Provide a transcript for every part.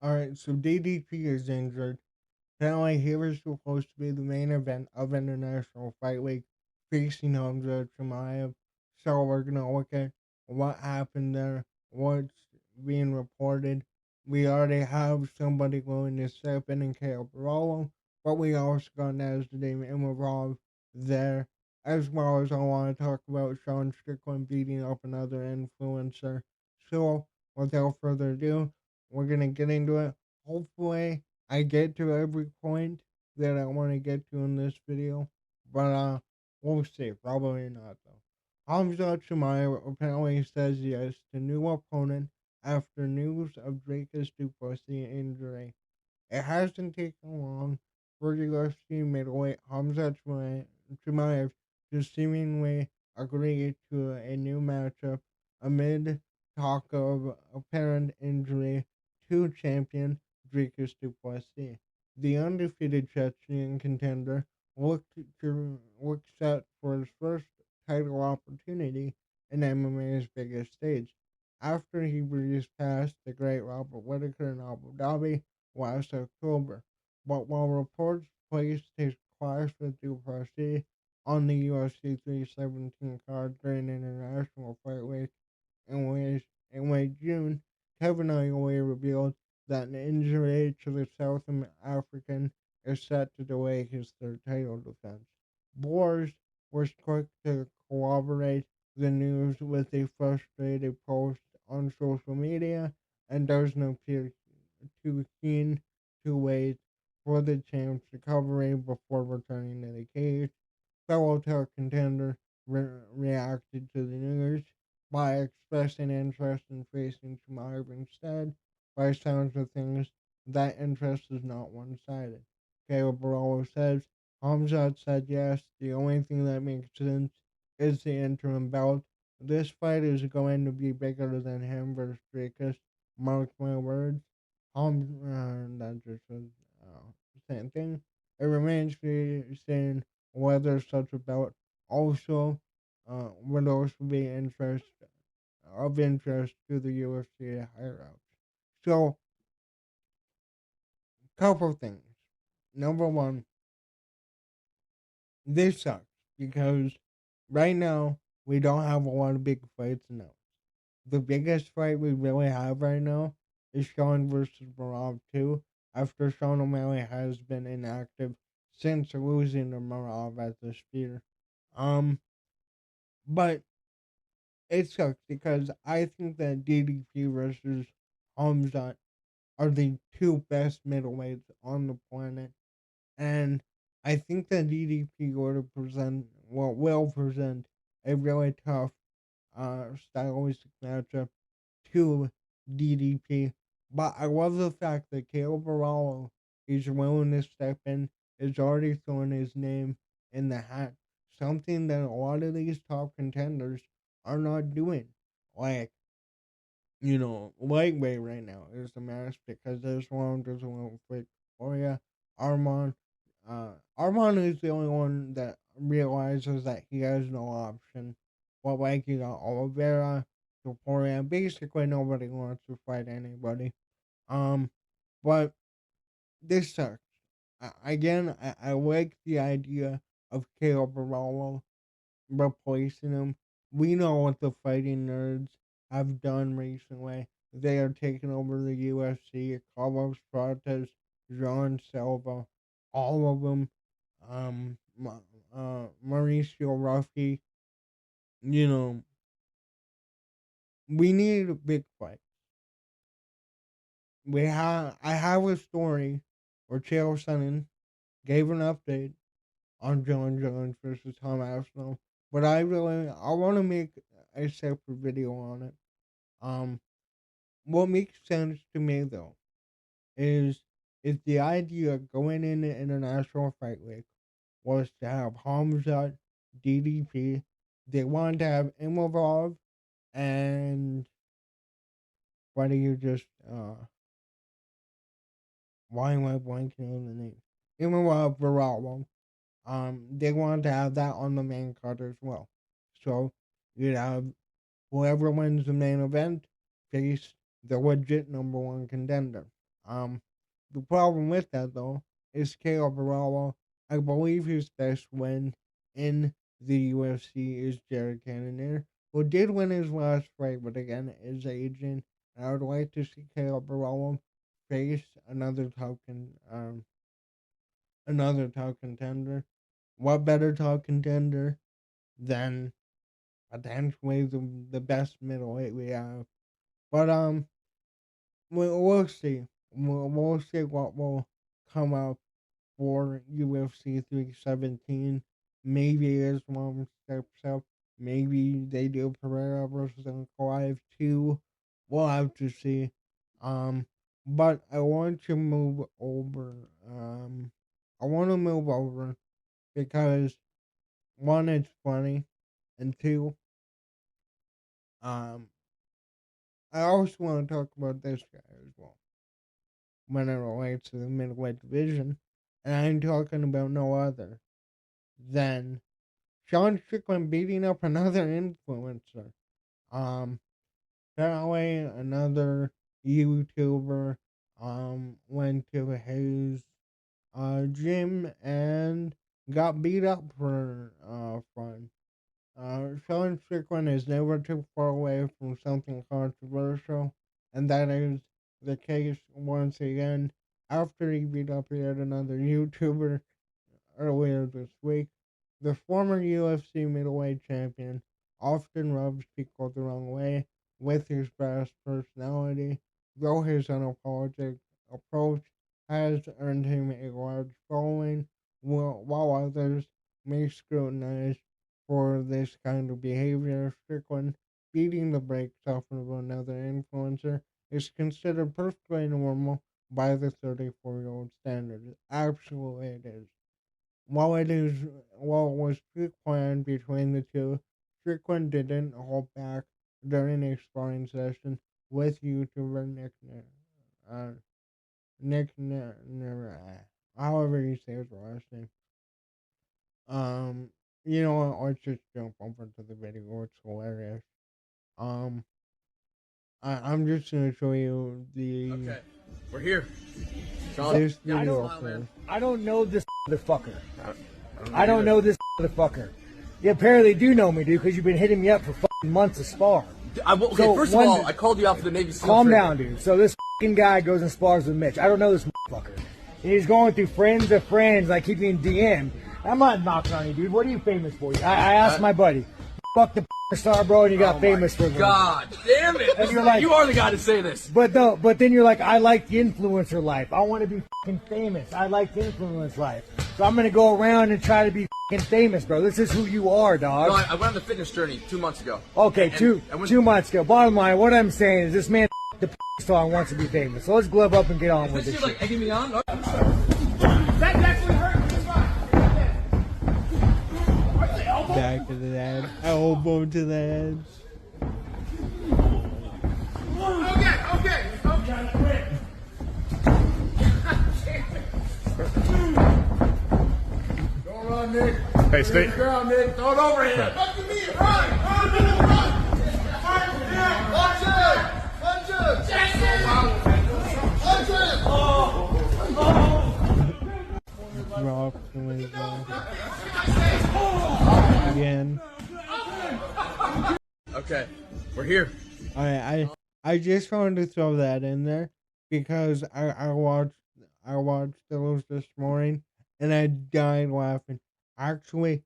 Alright, so DDP is injured. Apparently, he was supposed to be the main event of International Fight Week facing Khamzat Chimaev. So we're gonna look at what happened there, what's being reported. We already have somebody going to step in and Caio Borralho, but we also got Nasdaq Imavov there, as well as I want to talk about Sean Strickland beating up another influencer. So, without further ado, we're gonna get into it. Hopefully, I get to every point that I want to get to in this video, but we'll see. Probably not though. Khamzat Chimaev apparently says yes to new opponent after news of Dricus du Plessis injury. It hasn't taken long for UFC middleweight Khamzat Chimaev to seemingly agree to a new matchup amid talk of apparent injury to champion Dricus du Plessis. The undefeated Chechen contender looked set for his first title opportunity in MMA's biggest stage after he breezed past the great Robert Whitaker in Abu Dhabi last October. But while reports placed his clash with du Plessis on the UFC 317 card during International Fight Week in late June, Kevin Iole revealed that an injury to the South African is set to delay his third title defense. Boers was quick to corroborate the news with a frustrated post on social media and doesn't appear too keen to wait for the champ's recovery before returning to the cage. Fellow top contender reacted to the news by expressing interest in facing Chimaev instead. By sounds of things, that interest is not one-sided. Caio Borralho says, Khamzat said yes, the only thing that makes sense is the interim belt. This fight is going to be bigger than him versus Dricus. Mark my words. That just was same thing. It remains to be seen whether such a belt also would also be interest to the UFC higher ups. So, couple things. Number one, this sucks because right now we don't have a lot of big fights announced. The biggest fight we really have right now is Sean versus Marab 2 after Sean O'Malley has been inactive since losing to Marab at the Spear. Um, but it sucks because I think that DDP versus Hamzat are the two best middleweights on the planet, and I think that DDP will present a really tough stylistic matchup to DDP. But I love the fact that Caio Borralho is willing to step in, is already throwing his name in the hat. Something that a lot of these top contenders are not doing. Like, lightweight right now is the mess because this one doesn't want Victoria. Armand, Armand is the only one that realizes that he has no option. But like you got Oliveira, Victoria, basically nobody wants to fight anybody. Um, but this sucks. I like the idea of Caio Borralho replacing him. We know what the fighting nerds have done recently. They are taking over the UFC. Carlos Prates, Jean Silva, all of them. Mauricio Ruffy. You know, we need a big fight. I have a story where Chael Sonnen gave an update on John Jones versus Tom Aspinall, but I want to make a separate video on it. Um, what makes sense to me though is is the idea going into International Fight Week was to have Hamzat, DDP. They wanted to have Imavov and why do you just why am I blanking on the name? Imavov Varallo. They wanted to have that on the main card as well. So you'd have whoever wins the main event face the legit number one contender. The problem with that though is Caio Borralho. I believe his best win in the UFC is Jared Cannonier, who did win his last fight, but again is aging. And I would like to see Caio Borralho face another top contender. What better top contender than potentially the best middleweight we have? But we'll see. We'll see what will come up for UFC 317. Maybe Islam steps up. Maybe they do Pereira versus Ankalaev 2. We'll have to see. But I want to move over. I want to move over because one, it's funny, and two, I also want to talk about this guy as well when it relates to the middleweight division, and I'm talking about no other than Sean Strickland beating up another influencer. Apparently another YouTuber went to his gym and got beat up for fun. Sean Strickland is never too far away from something controversial, and that is the case once again after he beat up yet another YouTuber earlier this week. The former UFC middleweight champion often rubs people the wrong way with his brash personality, though his unapologetic approach has earned him a large following, while others may scrutinize for this kind of behavior. Strickland beating the brakes off of another influencer is considered perfectly normal by the 34-year-old standards. Absolutely it is. While it was pre-planned between the two, Strickland didn't hold back during a sparring session with YouTuber however you say his last name. You know what? Let's just jump over to the video. It's hilarious. I'm just gonna show you the. Okay, we're here. This I don't know this motherfucker. I don't know this motherfucker. You apparently do know me, dude, because you've been hitting me up for fucking months to spar. First of all, I called you out for the Navy SEAL. Calm down, dude. So this fucking guy goes and spars with Mitch. I don't know this motherfucker. And he's going through friends of friends, like keeping in DM. I'm not knocking on you, dude. What are you famous for? I asked my buddy. Fuck the star, bro, and you got famous for it. God damn it! And you're like, you are the guy to say this. But then you're like, I like the influencer life. I want to be fucking famous. I like the influence life. So I'm gonna go around and try to be fucking famous, bro. This is who you are, dog. No, I went on the fitness journey 2 months ago. Okay, two months ago. Bottom line, what I'm saying is this man the star and wants to be famous. So let's glove up and get on with this. This shit like egging me on? That definitely hurt. back to the head, elbow to the head. Okay. Don't run, Nick. Hey, stay. Ground, Nick. Throw it over here. Fuck me, run. Punch it. Drop again. Okay, we're here. I just wanted to throw that in there because I watched those this morning and I died laughing. Actually,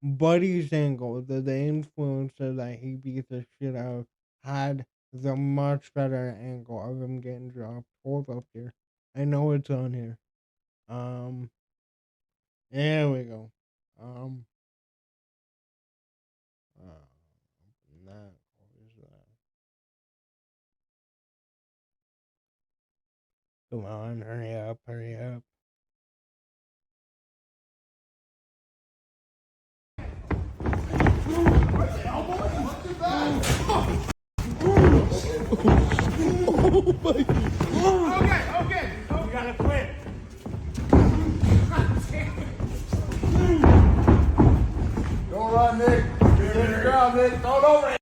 Buddy's angle, the influencer that he beat the shit out of, had the much better angle of him getting dropped. Hold up here. I know it's on here. There we go. Come on, hurry up. Okay. We gotta quit. Don't run, Nick. Get the ground, Nick. Throw it over here.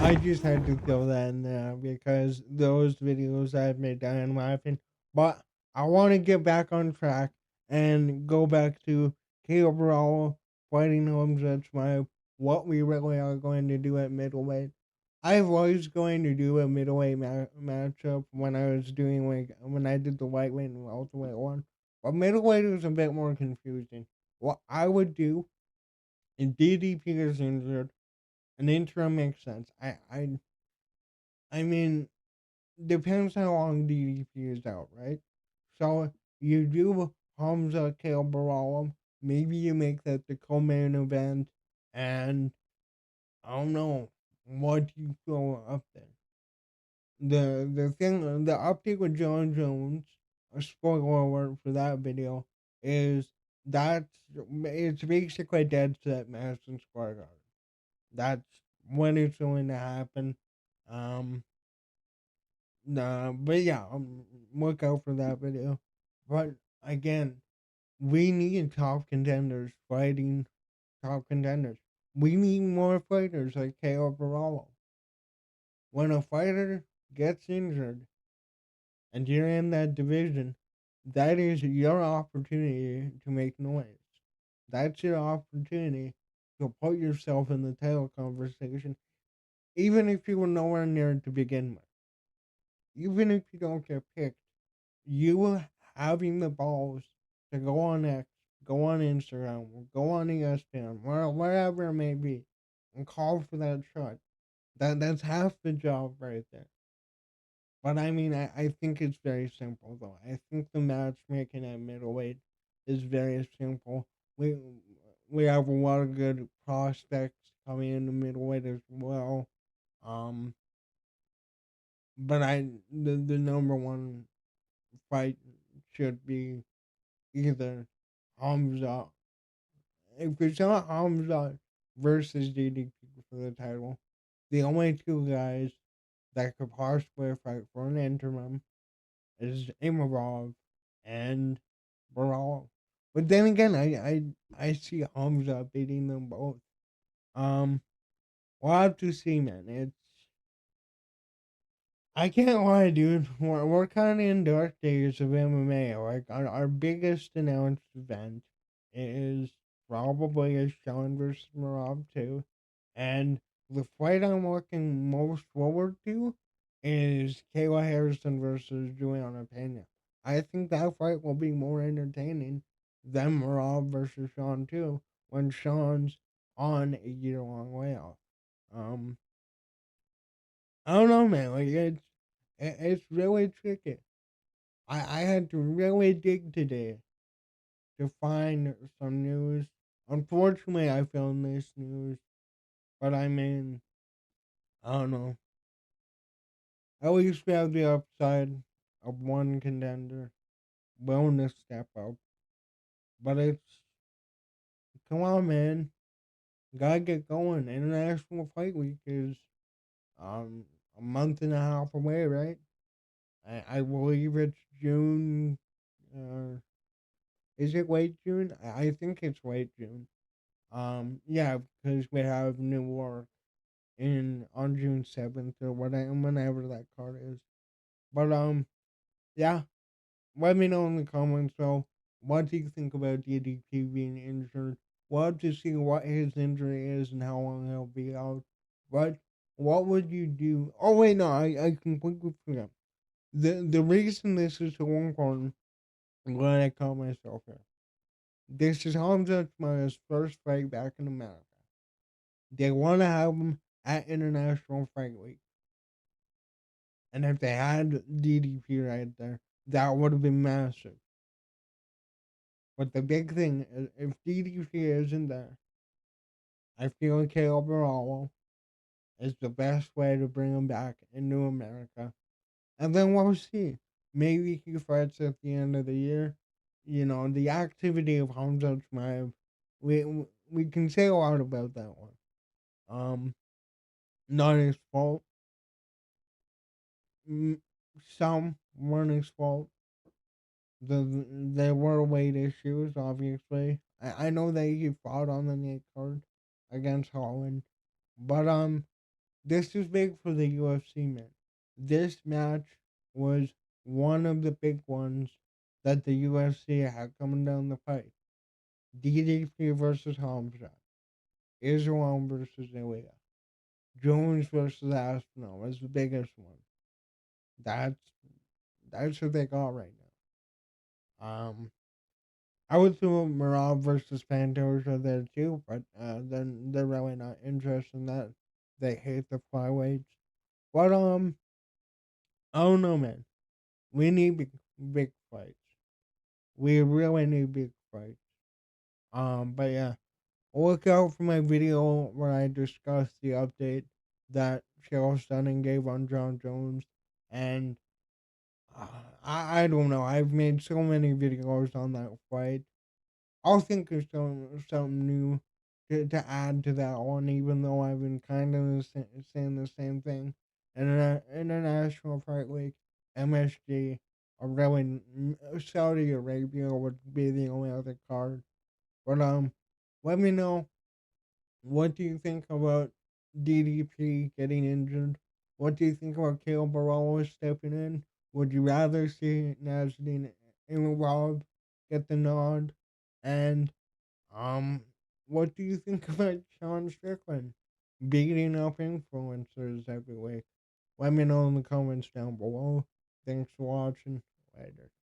I just had to throw that in there because those videos I've made down laughing. But I want to get back on track and go back to Caio Borralho fighting Khamzat Chimaev, what we really are going to do at middleweight. I was going to do a middleweight matchup when I was doing when I did the lightweight and welterweight one, but middleweight was a bit more confusing. What I would do, if DDP is injured, an interim makes sense. I mean, depends how long DDP is out, right? So you do Hamza Caio Borralho. Maybe you make that the co-main event, and I don't know what you throw up there. The update with John Jones, a spoiler alert for that video, is that it's basically dead set Madison Square Garden. That's when it's going to happen. Um, Nah, but yeah, look out for that video. But again, we need top contenders fighting top contenders. We need more fighters like Caio Borralho. When a fighter gets injured and you're in that division, that is your opportunity to make noise. That's your opportunity to put yourself in the title conversation, even if you were nowhere near it to begin with. Even if you don't get picked, you having the balls to go on X, go on Instagram, go on ESPN, wherever it may be, and call for that shot. That's half the job right there. But I mean, I think it's very simple though. I think the matchmaking at middleweight is very simple. We we have a lot of good prospects coming into middleweight as well. Um, but the number one fight should be either Hamza. If it's not Hamza versus DDP for the title, the only two guys that could possibly fight for an interim is Imavov and Borralho. But then again, I see Hamza beating them both. Um, we'll have to see, man. I can't lie, dude. We're kind of in dark days of MMA. Like our biggest announced event is probably a Sean versus Marab 2, and the fight I'm looking most forward to is Kayla Harrison versus Juliana Pena. I think that fight will be more entertaining than Marab versus Sean 2 when Sean's on a year-long layoff. Um, I don't know, man. Like it's really tricky. I had to really dig today to find some news. Unfortunately, I found this news, but I mean, I don't know. At least we have the upside of one contender willing to step up. But it's, come on, man. Gotta get going. International Fight Week is um a month and a half away, right? I believe it's June. Is it late June? I think it's late June. Yeah, because we have Newark in on June 7th or whatever, whenever that card is. But yeah, let me know in the comments. So, what do you think about DDP being injured? Love to see what his injury is and how long he'll be out. But what would you do? Oh wait, no, I completely forgot. The reason this is so important, I'm glad I caught myself here. This is Khamzat Chimaev's first fight back in America. They want to have him at International Fight Week. And if they had DDP right there, that would have been massive. But the big thing is, if DDP isn't there, I feel like Caio Borralho is the best way to bring him back into America. And then we'll see. Maybe he fights at the end of the year. You know, the activity of Khamzat Chimaev, we can say a lot about that one. Not his fault. Some weren't his fault. There were weight issues, obviously. I know that he fought on the Nate card against Holland, but This is big for the UFC, man. This match was one of the big ones that the UFC had coming down the pipe. DDP versus Khamzat. Israel versus Iole. Jones versus Aspinall was the biggest one. That's that's what they got right now. I would throw Marab versus Pantoja there too, but then they're really not interested in that. They hate the flyweights. But I don't know, man. We need big fights. We really need big fights. But yeah, look out for my video where I discuss the update that Cheryl Stunning gave on John Jones, and uh, I don't know. I've made so many videos on that fight. I'll think of something new to add to that one, even though I've been kind of saying the same thing. International Fight Week, MSG, or really Saudi Arabia would be the only other card. But let me know, what do you think about DDP getting injured? What do you think about Caio Borralho stepping in? Would you rather see Nasdin and Rob get the nod? And um, what do you think about Sean Strickland beating up influencers every week? Let me know in the comments down below. Thanks for watching. Later.